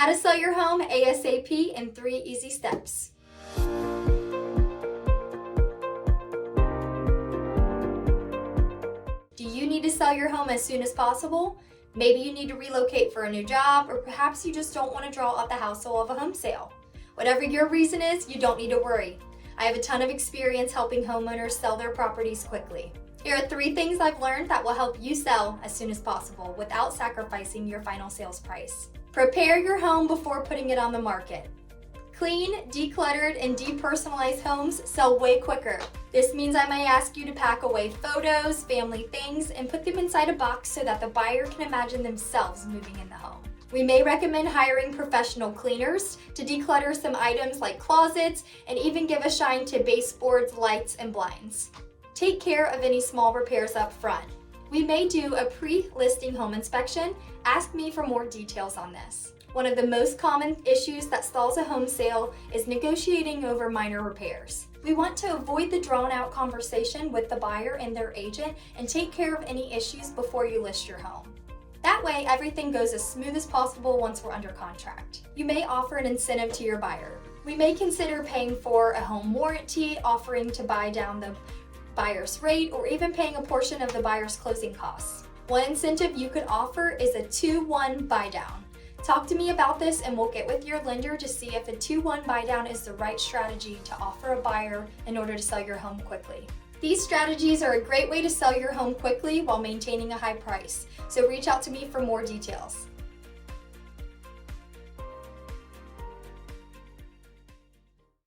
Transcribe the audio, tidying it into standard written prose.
How to sell your home ASAP in 3 easy steps. Do you need to sell your home as soon as possible? Maybe you need to relocate for a new job, or perhaps you just don't want to draw out the hassle of a home sale. Whatever your reason is, you don't need to worry. I have a ton of experience helping homeowners sell their properties quickly. Here are 3 things I've learned that will help you sell as soon as possible without sacrificing your final sales price. Prepare your home before putting it on the market. Clean, decluttered, and depersonalized homes sell way quicker. This means I may ask you to pack away photos, family things, and put them inside a box so that the buyer can imagine themselves moving in the home. We may recommend hiring professional cleaners to declutter some items like closets and even give a shine to baseboards, lights, and blinds. Take care of any small repairs up front. We may do a pre-listing home inspection. Ask me for more details on this. One of the most common issues that stalls a home sale is negotiating over minor repairs. We want to avoid the drawn-out conversation with the buyer and their agent and take care of any issues before you list your home. That way, everything goes as smooth as possible once we're under contract. You may offer an incentive to your buyer. We may consider paying for a home warranty, offering to buy down the buyer's rate, or even paying a portion of the buyer's closing costs. One incentive you could offer is a 2-1 buy down. Talk to me about this and we'll get with your lender to see if a 2-1 buy down is the right strategy to offer a buyer in order to sell your home quickly. These strategies are a great way to sell your home quickly while maintaining a high price, so reach out to me for more details.